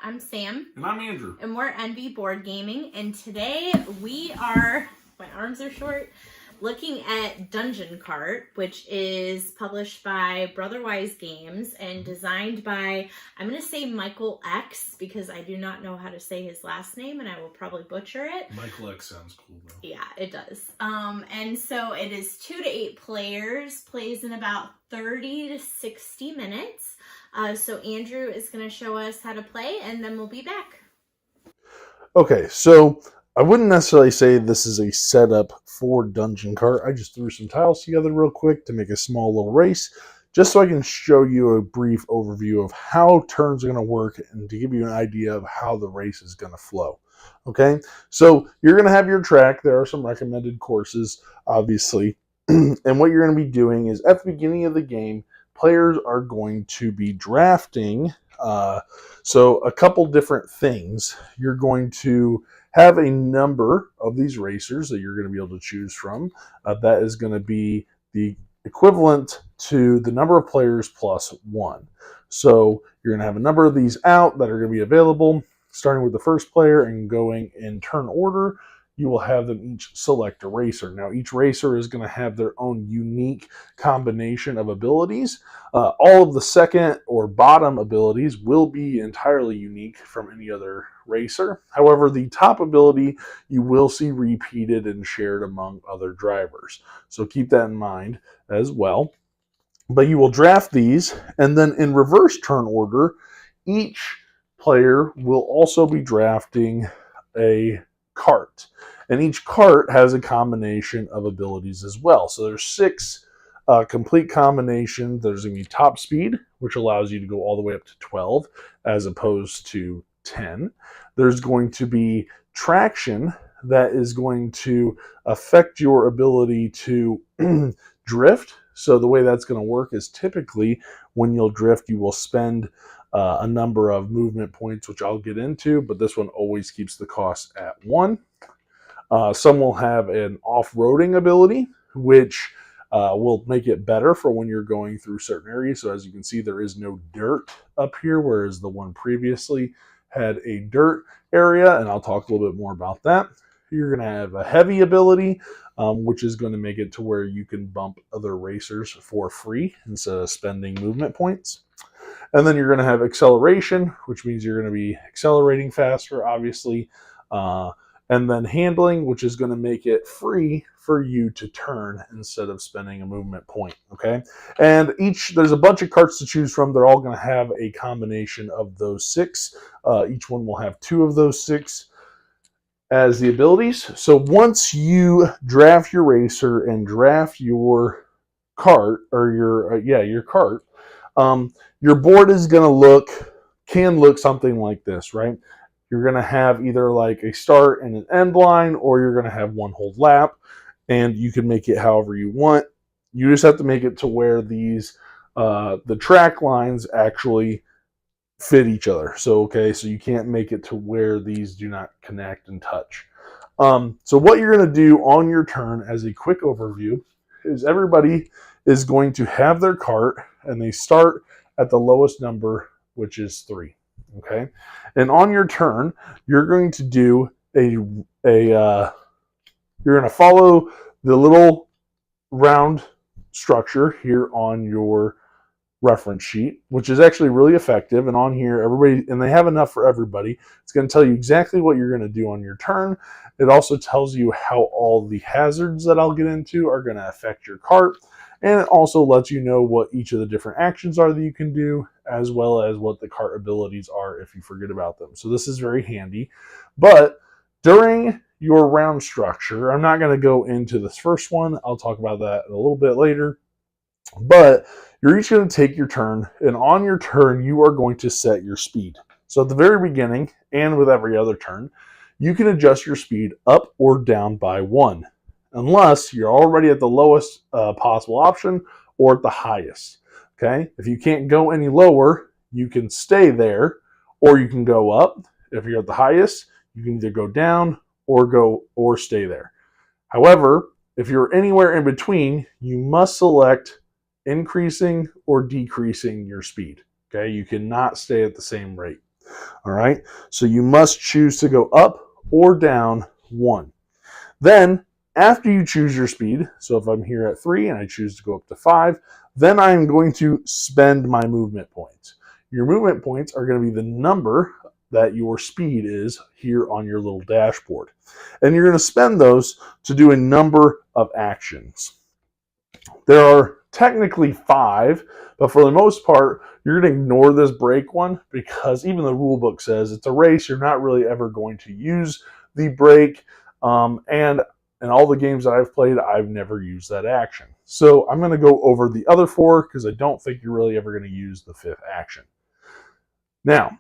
I'm Sam. And I'm Andrew. And we're Envy Board Gaming. And today we are, my arms are short, looking at Dungeon Kart, which is published by Brotherwise Games and designed by, I'm going to say Michael X, because I do not know how to say his last name and I will probably butcher it. Michael X sounds cool though. Yeah, it does. And so it is 2 to 8 players, plays in about 30 to 60 minutes. So Andrew is going to show us how to play, and then we'll be back. Okay, so I wouldn't necessarily say this is a setup for Dungeon Kart. I just threw some tiles together real quick to make a small little race, just so I can show you a brief overview of how turns are going to work and to give you an idea of how the race is going to flow. Okay, so you're going to have your track. There are some recommended courses, obviously. And what you're going to be doing is at the beginning of the game, players are going to be drafting. So a couple different things. You're going to have a number of these racers that you're going to be able to choose from. That is going to be the equivalent to the number of players plus 1. So you're going to have a number of these out that are going to be available, starting with the first player and going in turn order. You will have them each select a racer. Now, each racer is going to have their own unique combination of abilities. All of the second or bottom abilities will be entirely unique from any other racer. However, the top ability you will see repeated and shared among other drivers. So keep that in mind as well. But you will draft these, and then in reverse turn order, each player will also be drafting a cart. And each cart has a combination of abilities as well. So there's 6 complete combinations. There's going to be top speed, which allows you to go all the way up to 12 as opposed to 10. There's going to be traction that is going to affect your ability to drift. So the way that's going to work is typically when you'll drift, you will spend a number of movement points, which I'll get into, but this one always keeps the cost at 1. Some will have an off-roading ability, which will make it better for when you're going through certain areas. So as you can see, there is no dirt up here, whereas the one previously had a dirt area, and I'll talk a little bit more about that. You're going to have a heavy ability, which is going to make it to where you can bump other racers for free instead of spending movement points. And then you're going to have acceleration, which means you're going to be accelerating faster, obviously. And then handling, which is going to make it free for you to turn instead of spending a movement point, okay? And there's a bunch of carts to choose from. They're all going to have a combination of those 6. Each one will have 2 of those 6 as the abilities. So once you draft your racer and draft your cart, or your cart, your board is going to can look something like this, right? You're going to have either like a start and an end line, or you're going to have one whole lap, and you can make it however you want. You just have to make it to where these, the track lines actually fit each other. So you can't make it to where these do not connect and touch. So what you're going to do on your turn, as a quick overview, is everybody is going to have their cart, and they start at the lowest number, which is 3. Okay, and on your turn, you're going to do you're going to follow the little round structure here on your reference sheet, which is actually really effective. And on here, they have enough for everybody. It's going to tell you exactly what you're going to do on your turn. It also tells you how all the hazards that I'll get into are going to affect your cart. And it also lets you know what each of the different actions are that you can do, as well as what the cart abilities are if you forget about them. So this is very handy. But during your round structure, I'm not going to go into this first one. I'll talk about that a little bit later. But you're each going to take your turn, and on your turn, you are going to set your speed. So at the very beginning, and with every other turn, you can adjust your speed up or down by 1. Unless you're already at the lowest possible option or at the highest. Okay, if you can't go any lower, you can stay there, or you can go up. If you're at the highest, you can either go down or stay there. However, if you're anywhere in between, you must select increasing or decreasing your speed. Okay, you cannot stay at the same rate. All right, so you must choose to go up or down 1. Then, after you choose your speed, so if I'm here at 3 and I choose to go up to 5, then I'm going to spend my movement points. Your movement points are going to be the number that your speed is here on your little dashboard. And you're going to spend those to do a number of actions. There are technically 5, but for the most part, you're going to ignore this brake one because even the rule book says it's a race. You're not really ever going to use the brake. And in all the games that I've played, I've never used that action. So I'm going to go over the other 4 because I don't think you're really ever going to use the 5th action. Now,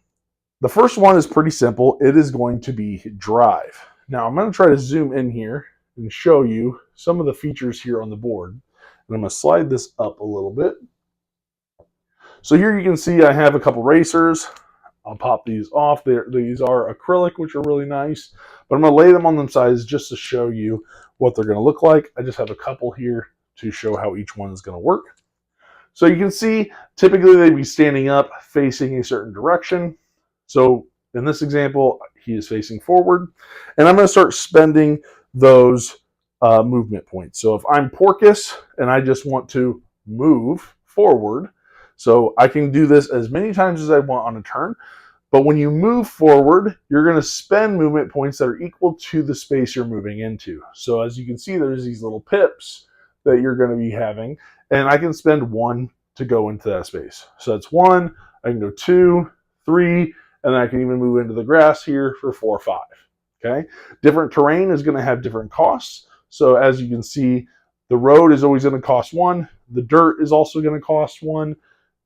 the first one is pretty simple. It is going to be drive. Now, I'm going to try to zoom in here and show you some of the features here on the board. And I'm going to slide this up a little bit. So here you can see I have a couple racers. I'll pop these off. These are acrylic, which are really nice. But I'm going to lay them on them sides just to show you what they're going to look like. I just have a couple here to show how each one is going to work. So you can see typically they'd be standing up facing a certain direction. So in this example, he is facing forward. And I'm going to start spending those movement points. So if I'm Porcus and I just want to move forward, so I can do this as many times as I want on a turn. But when you move forward, you're going to spend movement points that are equal to the space you're moving into. So as you can see, there's these little pips that you're going to be having. And I can spend 1 to go into that space. So that's 1. I can go 2, 3, and then I can even move into the grass here for 4 or 5. Okay. Different terrain is going to have different costs. So as you can see, the road is always going to cost 1. The dirt is also going to cost 1.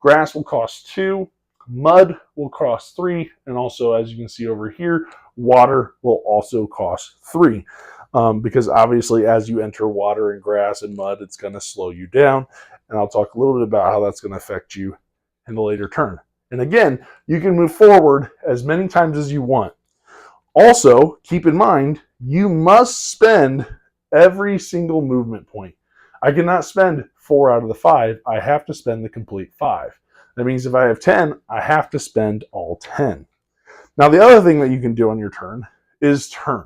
Grass will cost 2. Mud will cost 3. And also, as you can see over here, water will also cost 3. Because obviously, as you enter water and grass and mud, it's going to slow you down. And I'll talk a little bit about how that's going to affect you in the later turn. And again, you can move forward as many times as you want. Also, keep in mind, you must spend every single movement point. I cannot spend 4 out of the 5. I have to spend the complete 5. That means if I have 10, I have to spend all 10. Now, the other thing that you can do on your turn is turn.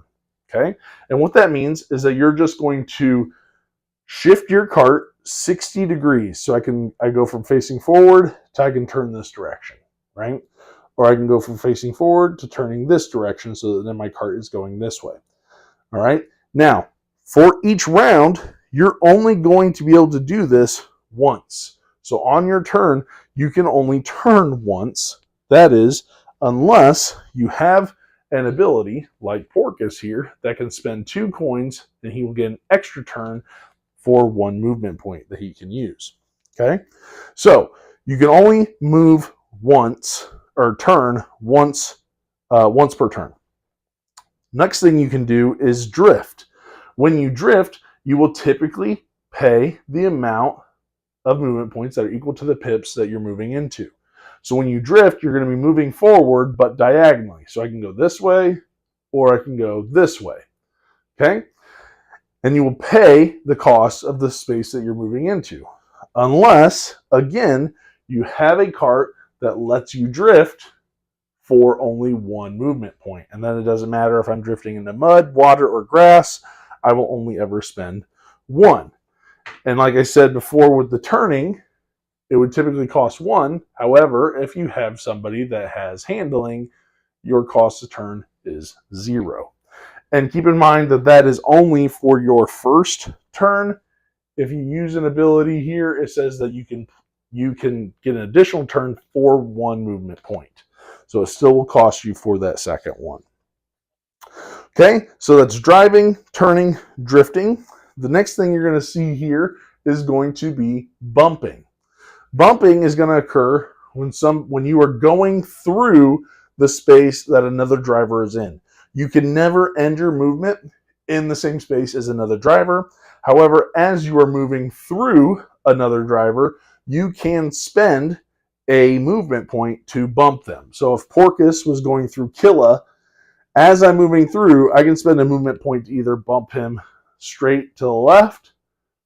Okay? And what that means is that you're just going to shift your cart 60 degrees. So I go from facing forward to I can turn this direction, right? Or I can go from facing forward to turning this direction so that then my cart is going this way. All right? Now, for each round, you're only going to be able to do this once. So on your turn, you can only turn once. That is, unless you have an ability like Porcus here that can spend 2 coins and he will get an extra turn for 1 movement point that he can use. Okay? So you can only move once or turn once per turn. Next thing you can do is drift. When you drift, you will typically pay the amount of movement points that are equal to the pips that you're moving into. So when you drift, you're going to be moving forward, but diagonally. So I can go this way, or I can go this way. Okay? And you will pay the cost of the space that you're moving into. Unless, again, you have a cart that lets you drift for only 1 movement point. And then it doesn't matter if I'm drifting into mud, water, or grass. I will only ever spend 1. And like I said before with the turning, it would typically cost 1. However, if you have somebody that has handling, your cost to turn is 0. And keep in mind that that is only for your first turn. If you use an ability here, it says that you can get an additional turn for 1 movement point. So it still will cost you for that second one. Okay, so that's driving, turning, drifting. The next thing you're going to see here is going to be bumping. Bumping is going to occur when you are going through the space that another driver is in. You can never end your movement in the same space as another driver. However, as you are moving through another driver, you can spend a movement point to bump them. So if Porcus was going through Killa, as I'm moving through, I can spend a movement point to either bump him straight to the left,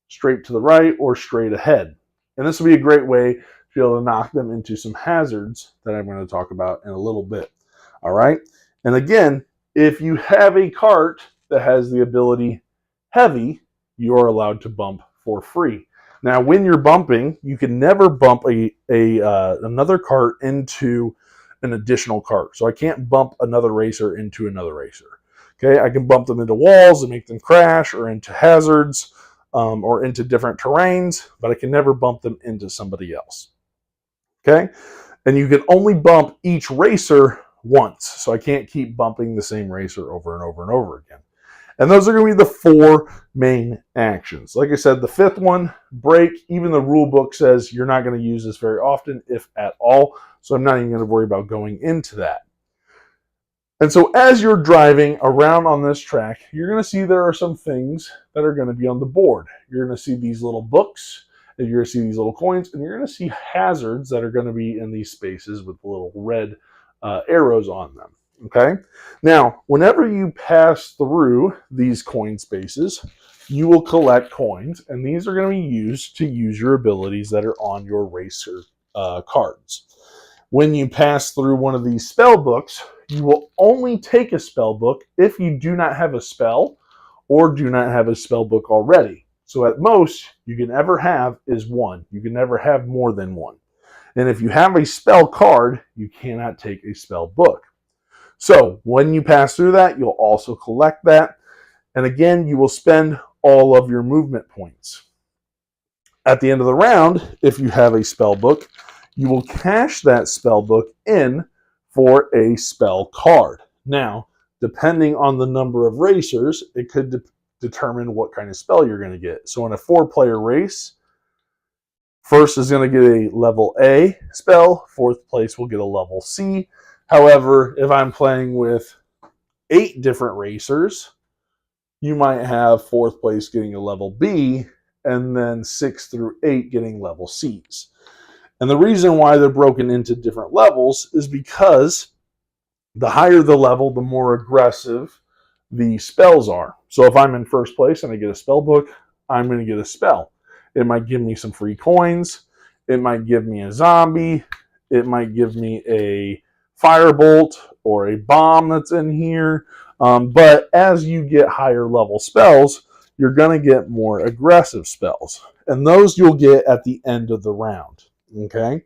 straight to the right, or straight ahead. And this would be a great way be able to knock them into some hazards that I'm going to talk about in a little bit. All right. And again, if you have a cart that has the ability heavy, you are allowed to bump for free. Now, when you're bumping, you can never bump another cart into an additional cart. So I can't bump another racer into another racer. Okay, I can bump them into walls and make them crash, or into hazards, or into different terrains, but I can never bump them into somebody else. Okay, and you can only bump each racer once. So I can't keep bumping the same racer over and over and over again. And those are going to be the 4 main actions. Like I said, the 5th one, brake, even the rule book says you're not going to use this very often, if at all. So I'm not even going to worry about going into that. And so as you're driving around on this track, you're going to see there are some things that are going to be on the board. You're going to see these little books, and you're going to see these little coins, and you're going to see hazards that are going to be in these spaces with little red arrows on them. Okay. Now, whenever you pass through these coin spaces, you will collect coins, and these are going to be used to use your abilities that are on your racer cards. When you pass through one of these spell books, you will only take a spell book if you do not have a spell or do not have a spell book already. So at most you can ever have is 1. You can never have more than 1. And if you have a spell card, you cannot take a spell book. So when you pass through that, you'll also collect that. And again, you will spend all of your movement points. At the end of the round, if you have a spell book, you will cash that spell book in for a spell card. Now, depending on the number of racers, it could determine what kind of spell you're going to get. So in a 4-player race, first is going to get a level A spell, 4th place will get a level C. However, if I'm playing with 8 different racers, you might have 4th place getting a level B, and then 6 through 8 getting level Cs. And the reason why they're broken into different levels is because the higher the level, the more aggressive the spells are. So if I'm in first place and I get a spell book, I'm going to get a spell. It might give me some free coins. It might give me a zombie. It might give me a firebolt or a bomb that's in here. But as you get higher level spells, you're going to get more aggressive spells. And those you'll get at the end of the round. Okay?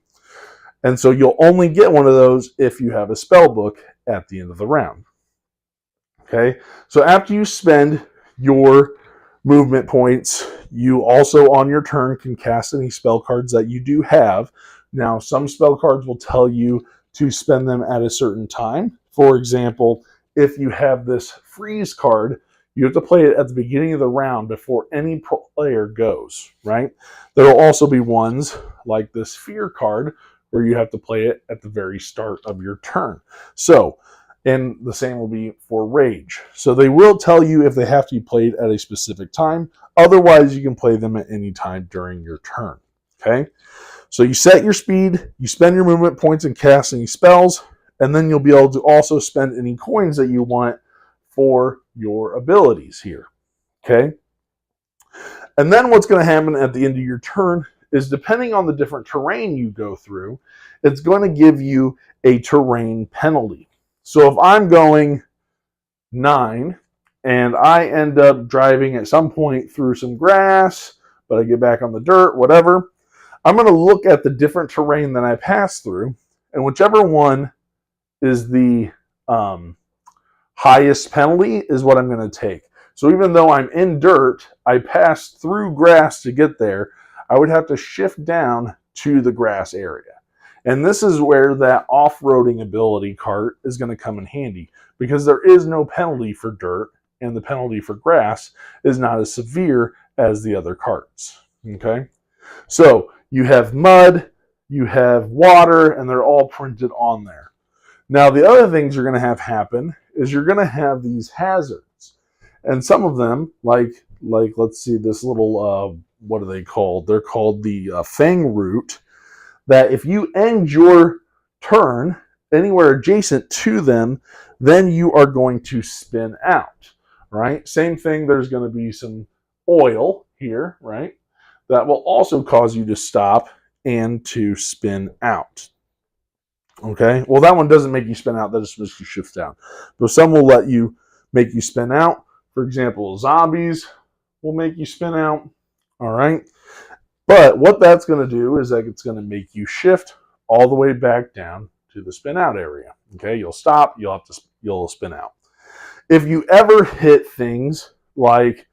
And so you'll only get one of those if you have a spell book at the end of the round. Okay? So after you spend your movement points, you also on your turn can cast any spell cards that you do have. Now, some spell cards will tell you to spend them at a certain time. For example, if you have this freeze card, you have to play it at the beginning of the round before any player goes, right? There will also be ones like this fear card where you have to play it at the very start of your turn. So, and the same will be for rage. So they will tell you if they have to be played at a specific time. Otherwise, you can play them at any time during your turn, okay? So you set your speed, you spend your movement points and cast any spells, and then you'll be able to also spend any coins that you want for your abilities here, okay? And then what's going to happen at the end of your turn is, depending on the different terrain you go through, it's going to give you a terrain penalty. So if I'm going 9 and I end up driving at some point through some grass, but I get back on the dirt, whatever, I'm going to look at the different terrain that I pass through, and whichever one is the highest penalty is what I'm going to take. So even though I'm in dirt, I passed through grass to get there, I would have to shift down to the grass area. And this is where that off-roading ability cart is going to come in handy, because there is no penalty for dirt, and the penalty for grass is not as severe as the other carts. Okay? So you have mud, you have water, and they're all printed on there. Now, the other things you're going to have happen is you're going to have these hazards. And some of them, like let's see, this little, what are they called? They're called the Fang Root, that if you end your turn anywhere adjacent to them, then you are going to spin out, right? Same thing, there's going to be some oil here, right? That will also cause you to stop and to spin out. Okay, well, that one doesn't make you spin out, that just makes you shift down. But some will make you spin out. For example, zombies will make you spin out. All right. But what that's going to do is that it's going to make you shift all the way back down to the spin out area. Okay, you'll stop, you'll spin out. If you ever hit things like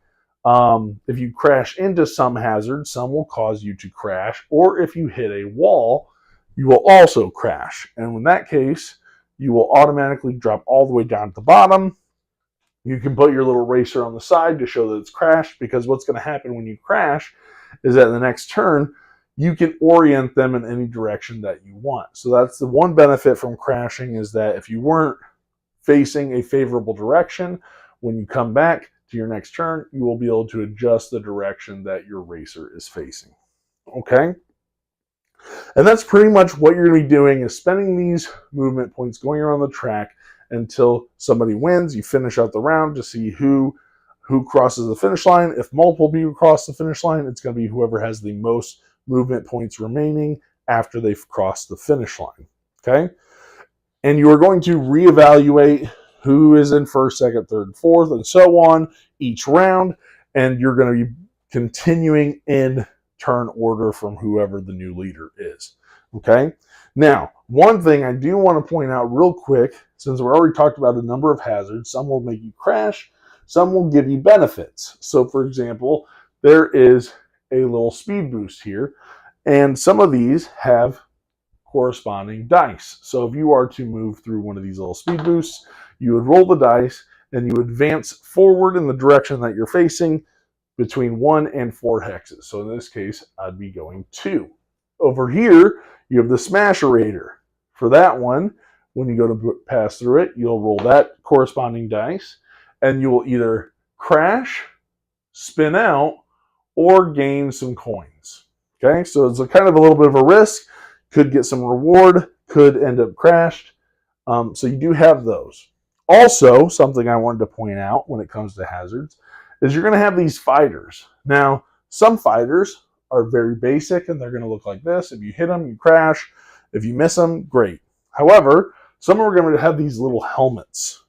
if you crash into some hazard, some will cause you to crash, or if you hit a wall, you will also crash. And in that case, you will automatically drop all the way down to the bottom. You can put your little racer on the side to show that it's crashed, because what's going to happen when you crash is that in the next turn, you can orient them in any direction that you want. So that's the one benefit from crashing, is that if you weren't facing a favorable direction, when you come back to your next turn, you will be able to adjust the direction that your racer is facing. Okay? And that's pretty much what you're going to be doing, is spending these movement points going around the track until somebody wins. You finish out the round to see who crosses the finish line. If multiple people cross the finish line, it's going to be whoever has the most movement points remaining after they've crossed the finish line. Okay? And you are going to reevaluate who is in first, second, third, fourth, and so on each round. And you're going to be continuing in turn order from whoever the new leader is. Okay? Now, one thing I do want to point out real quick, since we already talked about a number of hazards, some will make you crash, some will give you benefits. So, for example, there is a little speed boost here, and some of these have corresponding dice. So if you are to move through one of these little speed boosts, you would roll the dice and you advance forward in the direction that you're facing between 1 and 4 hexes. So in this case, I'd be going 2. Over here, you have the Smasherator. For that one, when you go to pass through it, you'll roll that corresponding dice, and you will either crash, spin out, or gain some coins. Okay, so it's a kind of a little bit of a risk. Could get some reward, could end up crashed. So you do have those. Also, something I wanted to point out when it comes to hazards is you're going to have these fighters. Now, some fighters are very basic and they're going to look like this. If you hit them, you crash. If you miss them, great. However, some are going to have these little helmets.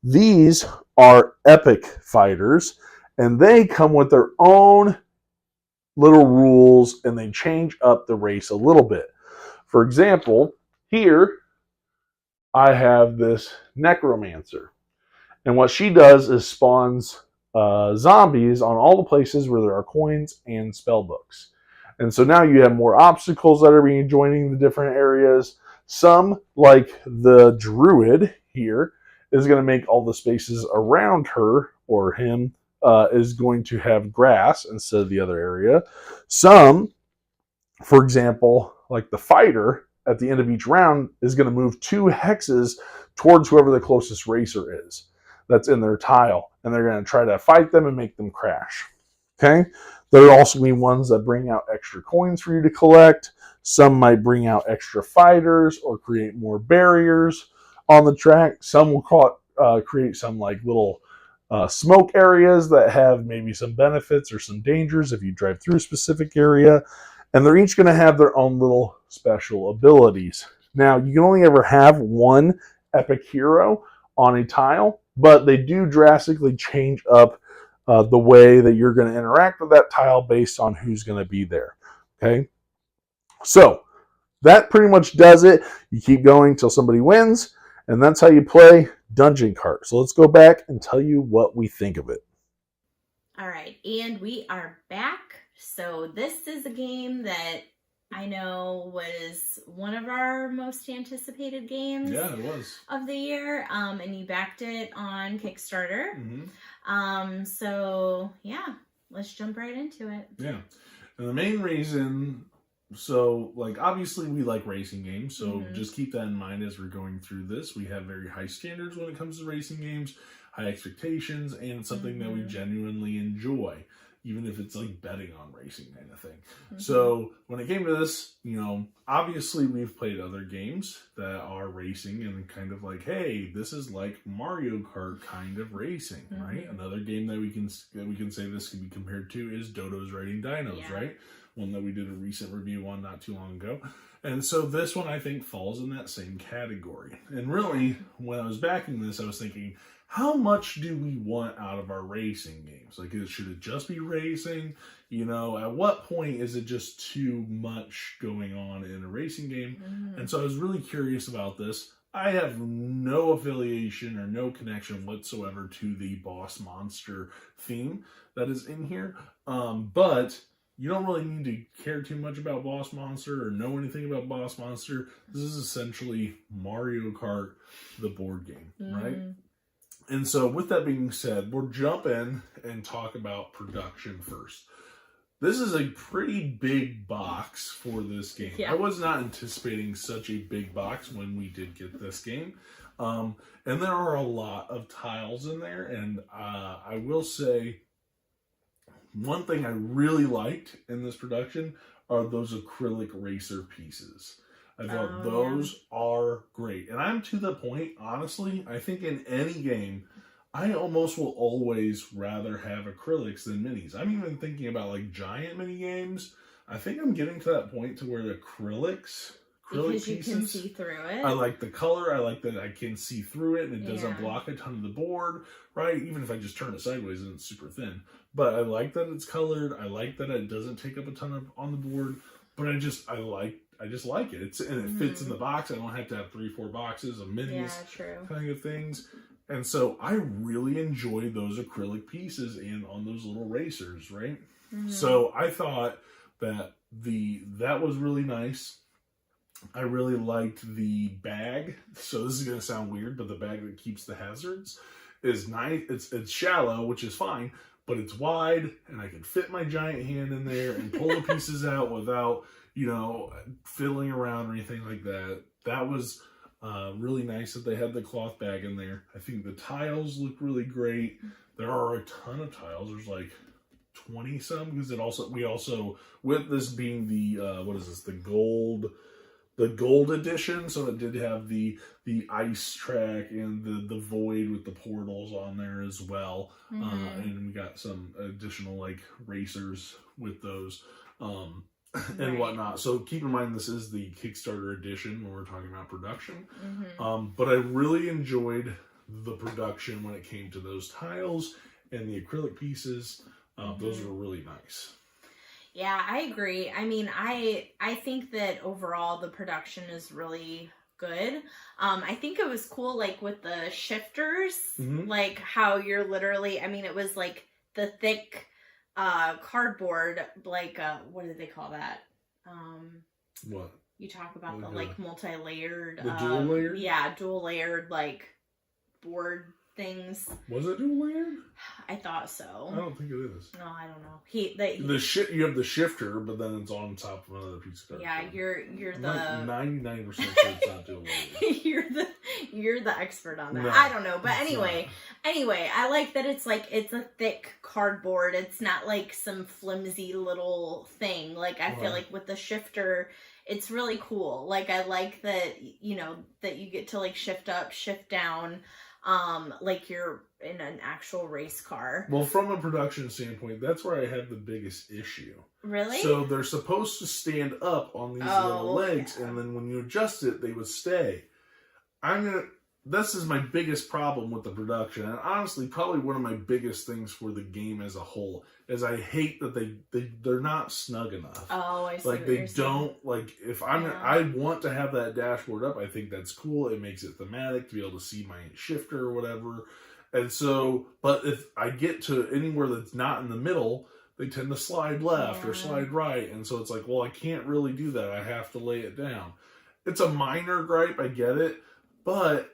These are epic fighters, and they come with their own little rules, and they change up the race a little bit. For example, here I have this necromancer, and what she does is spawns zombies on all the places where there are coins and spell books. And so now you have more obstacles that are being joining the different areas. Some, like the druid here, is going to make all the spaces around her or him is going to have grass instead of the other area. Some, for example, like the fighter, at the end of each round is going to move 2 hexes towards whoever the closest racer is that's in their tile, and they're going to try to fight them and make them crash. Okay? There are also going to be ones that bring out extra coins for you to collect. Some might bring out extra fighters or create more barriers on the track. Some will create some like little smoke areas that have maybe some benefits or some dangers if you drive through a specific area. And they're each going to have their own little special abilities. Now, you can only ever have one epic hero on a tile, but they do drastically change up the way that you're going to interact with that tile based on who's going to be there. Okay? So, that pretty much does it. You keep going till somebody wins, and that's how you play Dungeon Kart. So let's go back and tell you what we think of it. All right, and we are back. So this is a game that I know was one of our most anticipated games. Yeah, it was. Of the year, and you backed it on Kickstarter. Mm-hmm. So yeah, let's jump right into it. Yeah, and the main reason, so like obviously we like racing games, so just keep that in mind as we're going through this. We have very high standards when it comes to racing games, high expectations, and it's something that we genuinely enjoy, even if it's like betting on racing kind of thing. So when it came to this, you know, obviously we've played other games that are racing and kind of like, hey, this is like Mario Kart kind of racing, right? Another game that we can say this can be compared to is Dodo's Riding Dinos, right? one that we did a recent review on not too long ago. And so this one I think falls in that same category. And really, when I was backing this, I was thinking, how much do we want out of our racing games? Like, should it just be racing? You know, at what point is it just too much going on in a racing game? And so I was really curious about this. I have no affiliation or no connection whatsoever to the boss monster theme that is in here. But you don't really need to care too much about boss monster or know anything about boss monster. This is essentially Mario Kart, the board game, right? And so with that being said, we'll jump in and talk about production first. This is a pretty big box for this game. Yeah. I was not anticipating such a big box when we did get this game. And there are a lot of tiles in there. And I will say, one thing I really liked in this production are those acrylic racer pieces. I thought those are great. And I'm to the point, honestly, I think in any game, I almost will always rather have acrylics than minis. I'm even thinking about like giant mini games. I think I'm getting to that point to where the acrylic because pieces, you can see through it. I like the color. I like that I can see through it and it doesn't block a ton of the board, right? Even if I just turn it sideways and it's super thin. But I like that it's colored. I like that it doesn't take up a ton on the board. But I just like it. And it fits in the box. I don't have to have 3-4 boxes of minis kind of things. And so I really enjoy those acrylic pieces and on those little racers, right? So I thought that that was really nice. I really liked the bag. So this is going to sound weird, but the bag that keeps the hazards is nice. It's shallow, which is fine, but it's wide and I can fit my giant hand in there and pull the pieces out without, you know, fiddling around or anything like that. That was really nice that they had the cloth bag in there. I think the tiles look really great. There are a ton of tiles. There's like 20 some because we also with this being the the gold edition, so it did have the ice track and the void with the portals on there as well. And we got some additional like racers with those. And whatnot. So keep in mind this is the Kickstarter edition when we're talking about production. But I really enjoyed the production when it came to those tiles and the acrylic pieces. Those were really nice. Yeah, I agree. I mean, I think that overall the production is really good. I think it was cool, like with the shifters, like how you're literally, I mean, it was like the thick cardboard, like what do they call that? What you talk about, the like multi-layered, the dual layered? Yeah, dual layered like board things. Was it dual layered? I thought so. I don't think it is. No, I don't know. You have the shifter, but then it's on top of another piece of cardboard. Yeah, you're the 99% sure it's not dual layered. you're the expert on that. No, I don't know, but anyway, I like that it's a thick cardboard. It's not like some flimsy little thing. Like I feel like with the shifter, it's really cool. Like I like that, you know, that you get to like shift up, shift down, like you're in an actual race car. Well, from a production standpoint, that's where I have the biggest issue. Really? So they're supposed to stand up on these little legs, and then when you adjust it, they would stay. This is my biggest problem with the production, and honestly, probably one of my biggest things for the game as a whole is I hate that they're not snug enough. Oh, I see. Like they don't if I want to have that dashboard up. I think that's cool. It makes it thematic to be able to see my shifter or whatever. And so, but if I get to anywhere that's not in the middle, they tend to slide left or slide right, and so it's like, well, I can't really do that. I have to lay it down. It's a minor gripe. I get it, but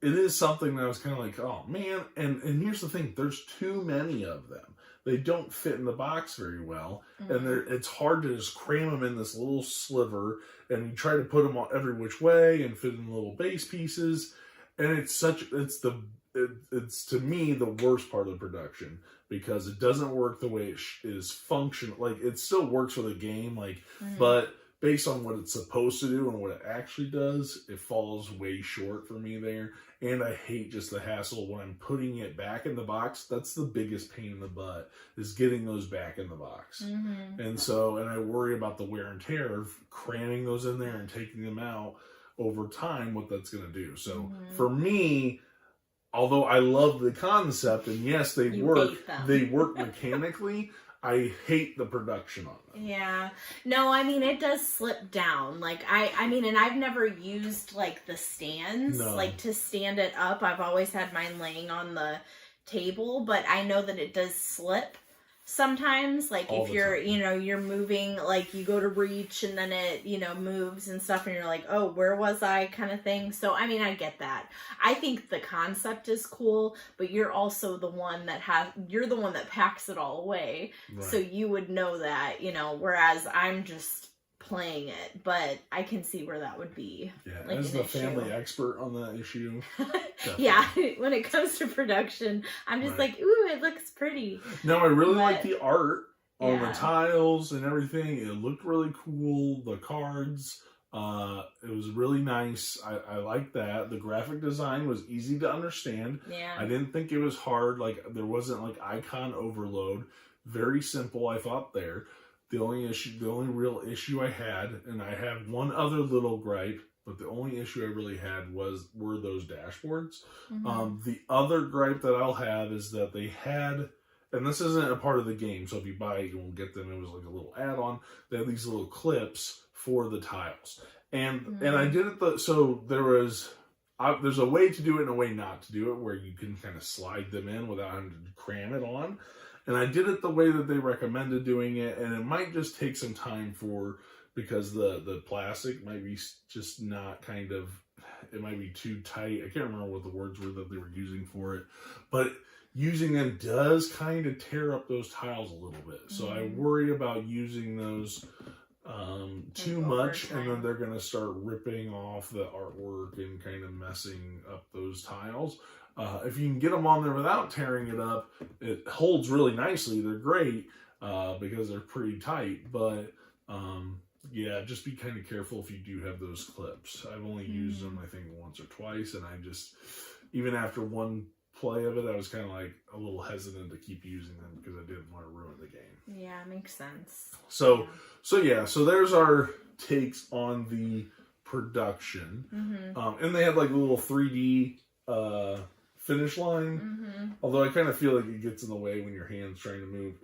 it is something that I was kind of like, oh man. And here's the thing, there's too many of them. They don't fit in the box very well. And it's hard to just cram them in this little sliver, and you try to put them on every which way and fit in little base pieces. And it's to me the worst part of the production, because it doesn't work the way it is functional. Like it still works for the game, but based on what it's supposed to do and what it actually does, it falls way short for me there. And I hate just the hassle when I'm putting it back in the box. That's the biggest pain in the butt, is getting those back in the box. And I worry about the wear and tear of cramming those in there and taking them out over time, what that's going to do. So for me, although I love the concept, and yes, they work mechanically, I hate the production on them. Yeah. No, I mean, it does slip down. Like, I mean, and I've never used, like, the stands, like, to stand it up. I've always had mine laying on the table, but I know that it does slip sometimes. Like, if you're, you know, you're moving, like, you go to reach and then it, you know, moves and stuff, and you're like, oh, where was I, kind of thing. So, I mean, I get that. I think the concept is cool, but you're also the one that you're the one that packs it all away. Right. So you would know that, you know, whereas I'm just playing it, but I can see where that would be. Yeah, like, as the family expert on that issue. Yeah, when it comes to production, I'm just like, ooh, it looks pretty. No, I really like the art on the tiles and everything. It looked really cool. The cards, it was really nice. I like that. The graphic design was easy to understand. Yeah. I didn't think it was hard. Like, there wasn't like icon overload. Very simple, I thought there. The only real issue I had, and I had one other little gripe, but the only issue I really had were those dashboards. The other gripe that I'll have is that they had, and this isn't a part of the game, so if you buy it, you won't get them. It was like a little add-on. They had these little clips for the tiles, and I did it. So there's a way to do it and a way not to do it, where you can kind of slide them in without having to cram it on. And I did it the way that they recommended doing it, and it might just take some time because the plastic might be just not it might be too tight. I can't remember what the words were that they were using for it, but using them does kind of tear up those tiles a little bit. So I worry about using those too much, and then they're going to start ripping off the artwork and kind of messing up those tiles. If you can get them on there without tearing it up, it holds really nicely. They're great because they're pretty tight, but yeah, just be kind of careful if you do have those clips. I've only used them, I think, once or twice, and even after one play of it, I was kind of like a little hesitant to keep using them because I didn't want to ruin the game. Yeah, makes sense. So there's our takes on the production. And they had like a little 3D finish line. Although I kind of feel like it gets in the way when your hand's trying to move.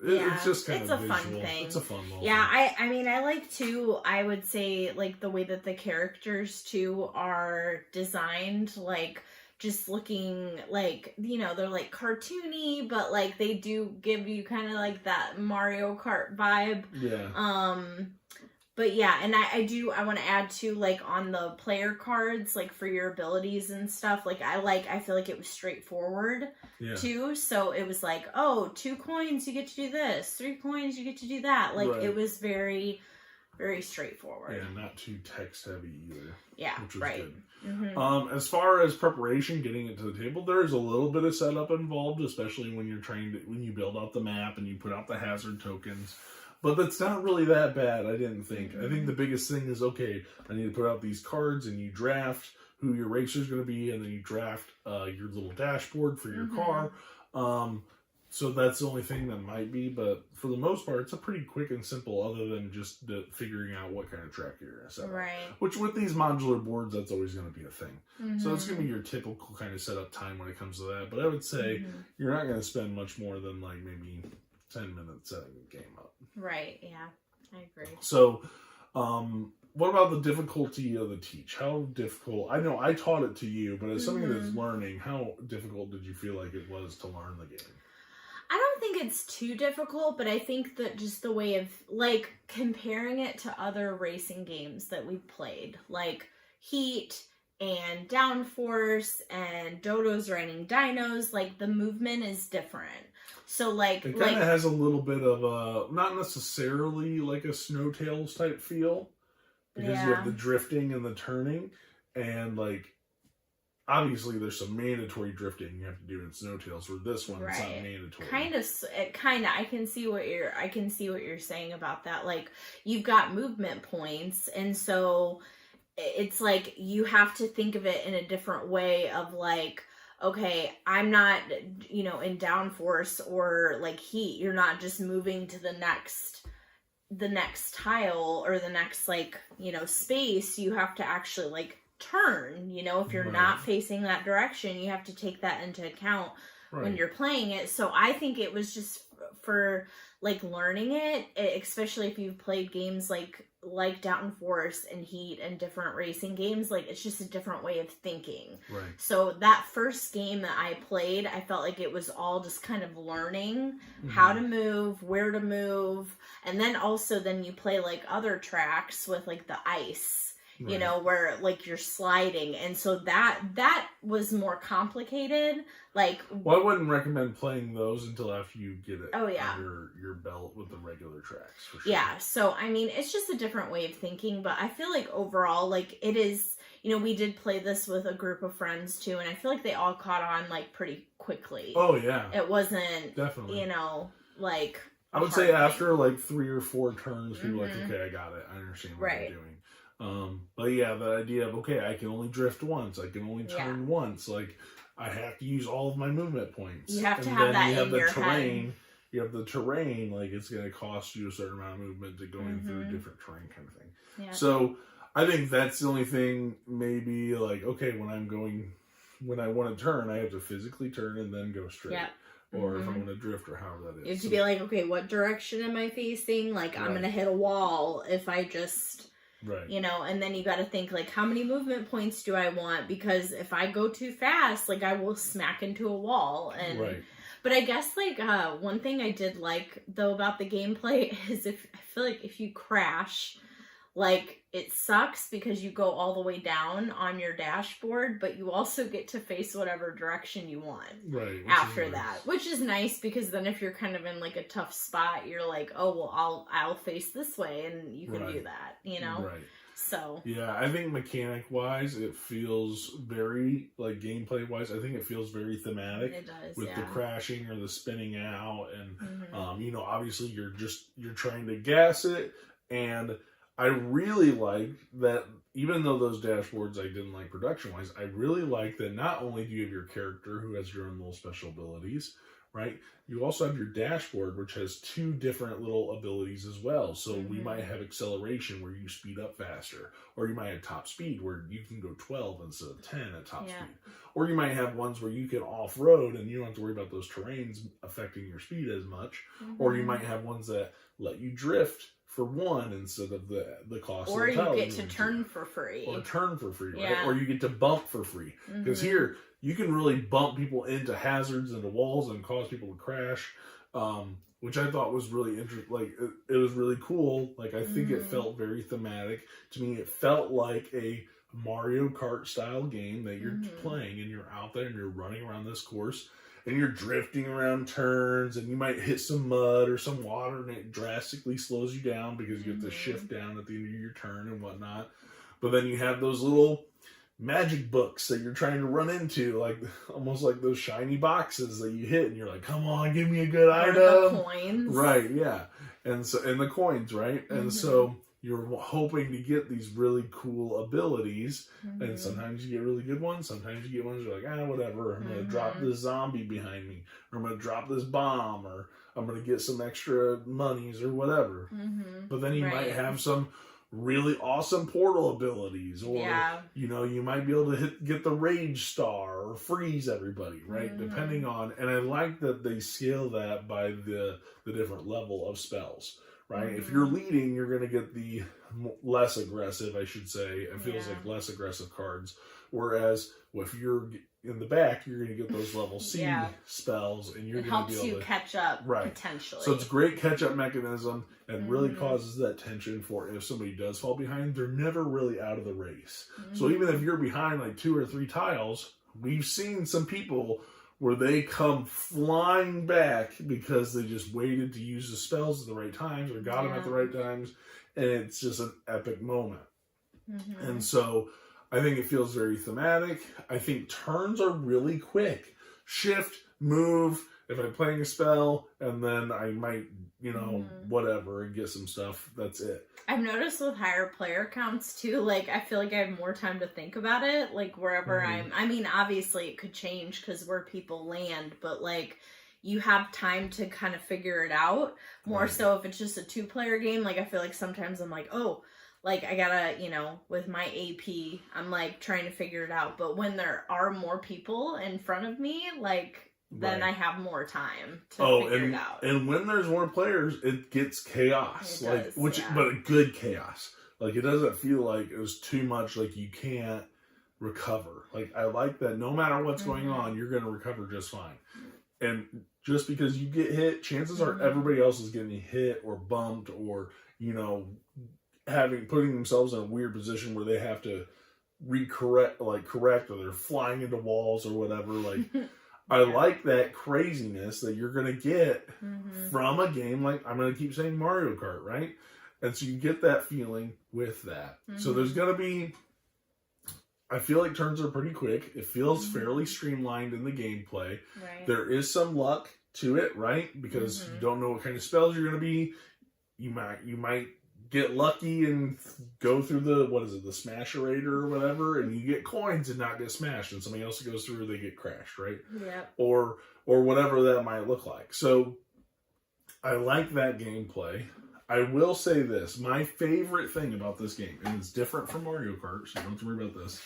It's just kind of visual. Fun thing. It's a fun little thing. I mean, I like too, I would say, like, the way that the characters too are designed, like, just looking like, you know, they're like cartoony, but like they do give you kind of like that Mario Kart vibe. Yeah. But yeah, and I want to add too, like, on the player cards, like, for your abilities and stuff, like, I feel like it was straightforward too. So it was like, oh, 2 coins, you get to do this. 3 coins, you get to do that. Like, it was very, very straightforward. Yeah, not too text heavy either. Yeah, which was good. As far as preparation, getting it to the table, there is a little bit of setup involved, especially when when you build out the map and you put out the hazard tokens. But that's not really that bad, I didn't think. I think the biggest thing is, okay, I need to put out these cards, and you draft who your racer's going to be, and then you draft your little dashboard for your car. So that's the only thing that might be, but for the most part, it's a pretty quick and simple, other than just figuring out what kind of track you're going to set up. Right. Which, with these modular boards, that's always going to be a thing. So it's going to be your typical kind of setup time when it comes to that. But I would say you're not going to spend much more than, like, maybe 10 minutes setting the game up. Right, yeah, I agree. So, what about the difficulty of the teach? How difficult? I know I taught it to you, but as somebody that's learning, how difficult did you feel like it was to learn the game? I don't think it's too difficult, but I think that just the way of, like, comparing it to other racing games that we've played, like Heat and Downforce and Dodo's Raining Dinos, like, the movement is different. So, like, it kind of has a little bit of a, not necessarily like a Snowtails type feel, because you have the drifting and the turning, and, like, obviously there's some mandatory drifting you have to do in Snowtails. For this one, it's not mandatory. I can see what you're saying about that. Like, you've got movement points, and so it's like you have to think of it in a different way of like, okay, I'm not, in downforce or like heat. You're not just moving to the next tile or the next space. You have to actually like turn, if you're not facing that direction. You have to take that into account when you're playing it. So I think it was just for like learning it, especially if you've played games like Downforce and Heat and different racing games. Like, it's just a different way of thinking. Right. So that first game that I played, I felt like it was all just kind of learning how to move, where to move, and then you play like other tracks with like the ice. Where like you're sliding, and so that was more complicated. Like, well, I wouldn't recommend playing those until after you get it under your belt with the regular tracks. For sure. Yeah, so I mean, it's just a different way of thinking, but I feel like overall, like, it is. We did play this with a group of friends too, and I feel like they all caught on like pretty quickly. Oh yeah, it wasn't definitely like. I would say after like 3 or 4 turns, people are like, okay, I got it. I understand what I'm doing. But yeah, the idea of, okay, I can only drift once, I can only turn once, like, I have to use all of my movement points. You have to have that in your head. You have the terrain, like, it's going to cost you a certain amount of movement to going through different terrain kind of thing. Yeah. So, I think that's the only thing, maybe, like, okay, when I want to turn, I have to physically turn and then go straight. Yeah. Or if I want to drift, or however that is. You have to be like, okay, what direction am I facing? Like, I'm going to hit a wall if I just... Right. And then you got to think, like, how many movement points do I want? Because if I go too fast, like, I will smack into a wall. And But I guess, like, one thing I did like, though, about the gameplay is I feel like if you crash, like, it sucks because you go all the way down on your dashboard, but you also get to face whatever direction you want after that, which is nice, because then if you're kind of in like a tough spot, you're like, oh, well, I'll face this way, and you can do that, Right. So yeah, I think mechanic wise, it feels very, like, gameplay wise, I think it feels very thematic. It does, with the crashing or the spinning out, and obviously you're trying to gas it, and I really like that, even though those dashboards I didn't like production-wise, I really like that not only do you have your character who has your own little special abilities, right? You also have your dashboard, which has 2 different little abilities as well. So we might have acceleration, where you speed up faster. Or you might have top speed, where you can go 12 instead of 10 at top speed. Or you might have ones where you can off-road, and you don't have to worry about those terrains affecting your speed as much. Or you might have ones that let you drift for 1 instead of the cost or of the you get to turn for free. Or turn for free, right? Or you get to bump for free. Because here, you can really bump people into hazards, into walls, and cause people to crash, which I thought was really interesting. Like, it was really cool. Like, I think it felt very thematic. To me, it felt like a Mario Kart style game that you're playing, and you're out there, and you're running around this course, and you're drifting around turns, and you might hit some mud or some water, and it drastically slows you down because you have to shift down at the end of your turn and whatnot. But then you have those little magic books that you're trying to run into, like almost like those shiny boxes that you hit, and you're like, come on, give me a good item. The coins. Right, yeah. And the coins, right? And so you're hoping to get these really cool abilities, and sometimes you get really good ones, sometimes you get ones you're like, whatever, I'm going to drop this zombie behind me, or I'm going to drop this bomb, or I'm going to get some extra monies, or whatever. But then you might have some really awesome portal abilities, or you might be able to get the rage star or freeze everybody, right? Depending on, and I like that they scale that by the different level of spells. Right? If you're leading, you're going to get the less aggressive, I should say. It feels like less aggressive cards. Whereas if you're in the back, you're going to get those level C spells, and you're going to be able to... helps you catch up, potentially. So it's a great catch-up mechanism, and really causes that tension for if somebody does fall behind, they're never really out of the race. So even if you're behind like 2 or 3 tiles, we've seen some people where they come flying back because they just waited to use the spells at the right times, or got them at the right times, and it's just an epic moment. And so I think it feels very thematic. I think turns are really quick. Shift, move, if I'm playing a spell, and then I might, whatever, and get some stuff. That's it. I've noticed with higher player counts too, like I feel like I have more time to think about it, like wherever I mean, obviously it could change because where people land, but like you have time to kind of figure it out more. So if it's just a 2-player game, like I feel like sometimes I'm like, oh, like I gotta, with my AP, I'm like trying to figure it out. But when there are more people in front of me, like then I have more time to figure it out. And when there's more players, it gets chaos. It does, but a good chaos. Like it doesn't feel like it was too much, like you can't recover. Like I like that no matter what's going on, you're gonna recover just fine. And just because you get hit, chances are everybody else is getting hit or bumped or, putting themselves in a weird position where they have to correct, or they're flying into walls or whatever. Like, I like that craziness that you're going to get from a game like, I'm going to keep saying Mario Kart, right? And so you get that feeling with that. So there's going to be, I feel like turns are pretty quick. It feels fairly streamlined in the gameplay. Right. There is some luck to it, right? Because you don't know what kind of spells you're going to be. You might get lucky and go through the smasherator or whatever, and you get coins and not get smashed, and somebody else goes through, they get crashed, right? Yeah. Or whatever that might look like. So I like that gameplay. I will say this, my favorite thing about this game, and it's different from Mario Kart, so you don't have to worry about this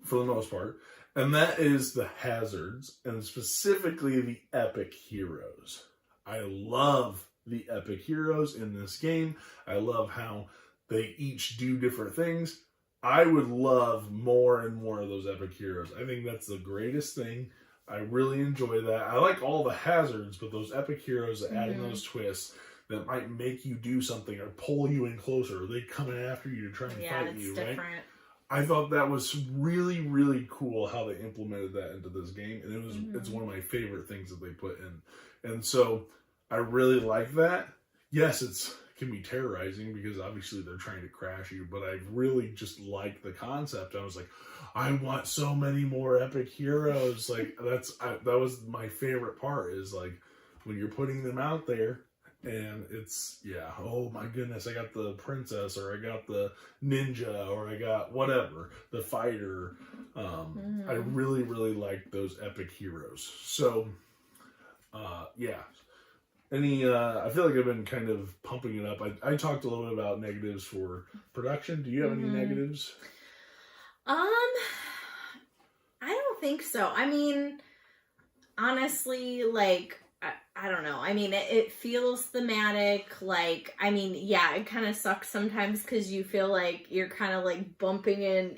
for the most part, and that is the hazards, and specifically the epic heroes. I love the epic heroes in this game. I love how they each do different things. I would love more and more of those epic heroes. I think that's the greatest thing. I really enjoy that. I like all the hazards, but those epic heroes, adding those twists that might make you do something or pull you in closer, or they coming after you to try and fight you, different. right? I thought that was really, really cool how they implemented that into this game, and it's one of my favorite things that they put in. And so I really like that. Yes, it can be terrorizing because obviously they're trying to crash you, but I really just liked the concept. I was like, I want so many more epic heroes. Like that was my favorite part, is like when you're putting them out there and it's, oh my goodness, I got the princess, or I got the ninja, or I got whatever, the fighter. I really, really like those epic heroes. So, I feel like I've been kind of pumping it up. I talked a little bit about negatives for production. Do you have any negatives? I don't think so. I mean, honestly, like, I don't know. I mean, it feels thematic. Like, I mean, it kind of sucks sometimes because you feel like you're kind of like bumping in,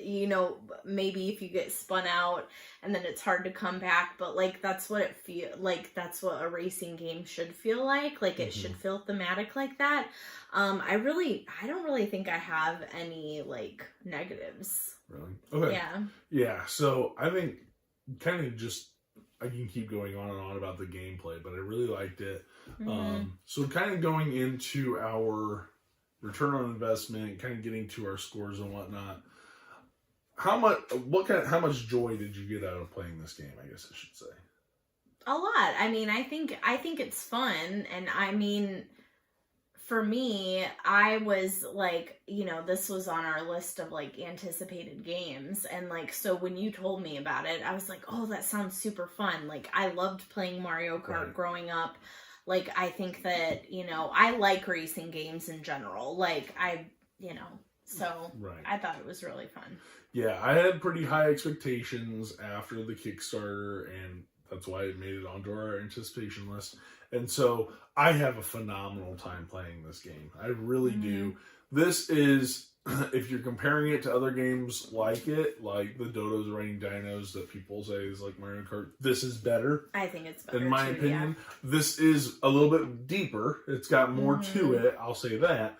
maybe if you get spun out and then it's hard to come back. But like, that's what it like, that's what a racing game should feel like. Like, it should feel thematic like that. I don't really think I have any like negatives. Really? Okay. Yeah. Yeah. So I think kind of just, I can keep going on and on about the gameplay, but I really liked it. So kind of going into our return on investment, kind of getting to our scores and whatnot. How much joy did you get out of playing this game? I guess I should say. A lot. I mean, I think it's fun, and I mean, for me, I was like, this was on our list of like anticipated games. And like, so when you told me about it, I was like, oh, that sounds super fun. Like, I loved playing Mario Kart growing up. Like, I think that, I like racing games in general. Like, so I thought it was really fun. Yeah, I had pretty high expectations after the Kickstarter, and that's why it made it onto our anticipation list. And so I have a phenomenal time playing this game. I really do. This is, if you're comparing it to other games like it, like the Dodos Riding Dinos that people say is like Mario Kart, this is better. I think it's better, in my opinion. This is a little bit deeper. It's got more to it, I'll say that.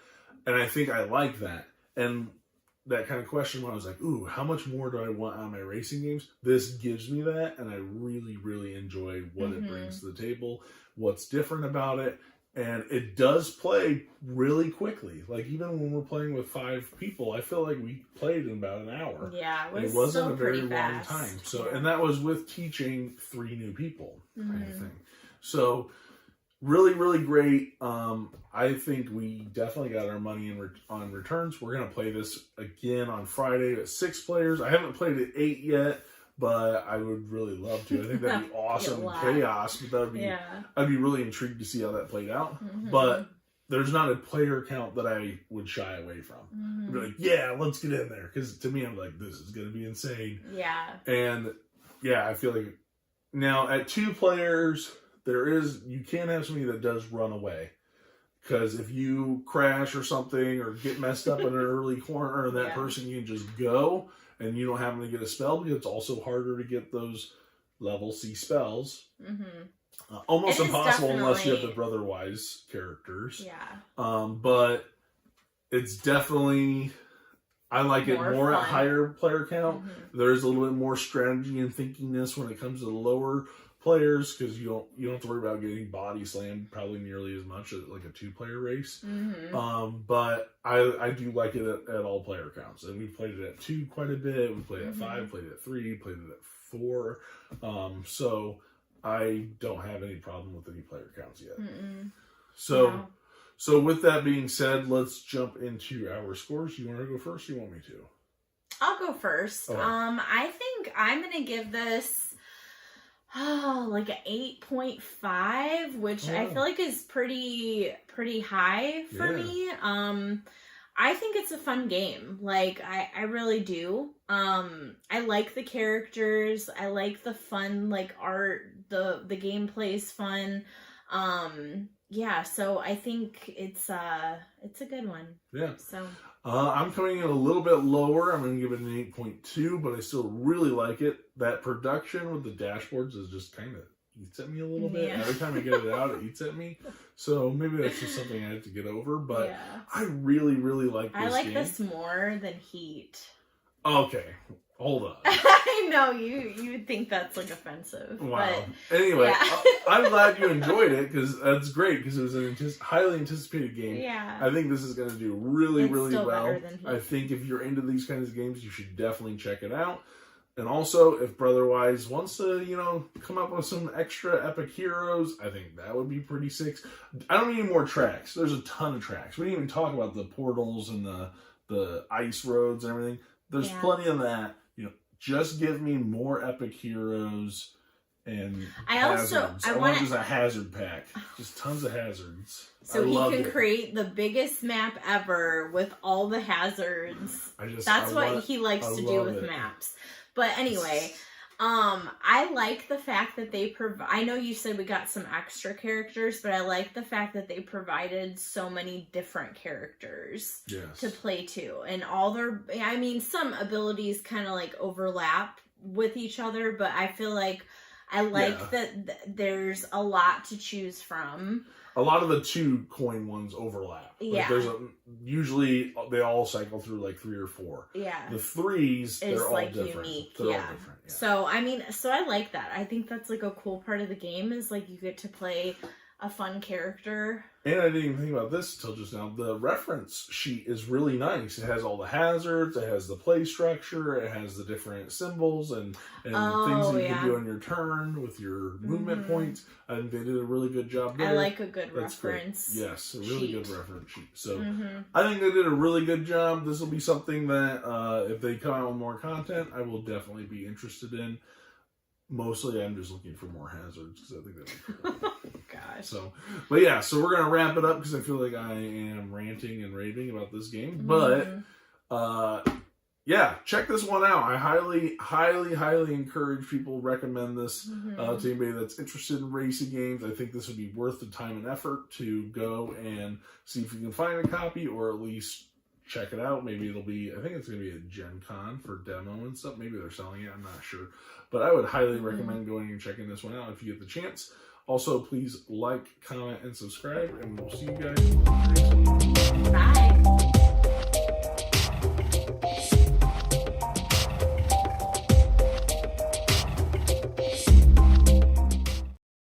And I think I like that. And that kind of question when I was like, ooh, how much more do I want on my racing games? This gives me that, and I really, really enjoy what it brings to the table, what's different about it, And it does play really quickly. Like, even when we're playing with 5 people, I feel like we played in about an hour. Yeah, it wasn't still a very pretty long fast. time. So, yeah. and that was with teaching 3 new people, kind of Mhm. thing. So, really, really great. I think we definitely got our money on returns. We're going to play this again on Friday at 6 players. I haven't played at 8 yet, but I would really love to. I think that'd be awesome in chaos. But that would be, I'd be really intrigued to see how that played out. Mhm. But there's not a player count that I would shy away from. Mhm. I'd be like, yeah, let's get in there. Because to me, I'm like, this is going to be insane. Yeah. And yeah, I feel like now at 2 players, you can have somebody that does run away. Because if you crash or something or get messed up in an early corner, that person can just go and you don't have to get a spell, because it's also harder to get those level C spells. Mm-hmm. Almost impossible unless you have the Brotherwise characters. Yeah. But it's definitely, I like it more at higher player count. Mm-hmm. There's a little bit more strategy and thinkiness when it comes to the lower players, because you don't have to worry about getting body slammed probably nearly as much as like a 2-player race. Mm-hmm. But I do like it at all player counts, and we played it at 2 quite a bit. We played it at 5, played it at 3, played it at 4. So I don't have any problem with any player counts yet. Mm-mm. So with that being said, let's jump into our scores. You want to go first? Or you want me to? I'll go first. Okay. I think I'm gonna give this like an 8.5, which I feel like is pretty high for me. I think it's a fun game. Like, I really do. I like the characters. I like the fun, like, art. The gameplay's fun. Yeah, so I think it's a good one. Yeah. So I'm coming in a little bit lower. I'm going to give it an 8.2, but I still really like it. That production with the dashboards is just kind of eats at me a little bit. Every time I get it out, it eats at me. So maybe that's just something I have to get over. But I really, really like this game. I like this more than Heat. Okay. Hold on. I know you would think that's like offensive. Wow. But, anyway, I'm glad you enjoyed it, because that's great, because it was a highly anticipated game. Yeah. I think this is going to do really, really still well. Better than Heat. I think if you're into these kinds of games, you should definitely check it out. And also, if Brotherwise wants to, come up with some extra epic heroes, I think that would be pretty sick. I don't need more tracks. There's a ton of tracks. We didn't even talk about the portals and the ice roads and everything. There's plenty of that. Just give me more epic heroes and hazards. I want just a hazard pack. Just tons of hazards. So he can create the biggest map ever with all the hazards. That's what he likes to do with maps. But anyway, I like the fact that they I know you said we got some extra characters, but I like the fact that they provided so many different characters to play to. And some abilities kind of like overlap with each other, but I feel like I like that there's a lot to choose from. A lot of the 2 coin ones overlap. Like usually they all cycle through like 3 or 4. Yeah. The 3s, they're all like different. Unique. They're all different. Yeah. So I like that. I think that's like a cool part of the game, is like you get to play a fun character. And I didn't even think about this until just now. The reference sheet is really nice. It has all the hazards, it has the play structure, it has the different symbols and things that you can do on your turn with your movement points. I think they did a really good job there. I like a good reference. Great. Yes, a really good reference sheet. So I think they did a really good job. This will be something that if they come out with more content, I will definitely be interested in. Mostly, I'm just looking for more hazards, because I think that'd be cool. Gosh. So we're going to wrap it up, because I feel like I am ranting and raving about this game. But, check this one out. I highly, highly, highly encourage people, recommend this to anybody that's interested in racing games. I think this would be worth the time and effort to go and see if you can find a copy, or at least check it out. Maybe I think it's going to be a Gen Con for demo and stuff. Maybe they're selling it. I'm not sure. But I would highly recommend going and checking this one out if you get the chance. Also, please like, comment, and subscribe, and we'll see you guys next time. Bye.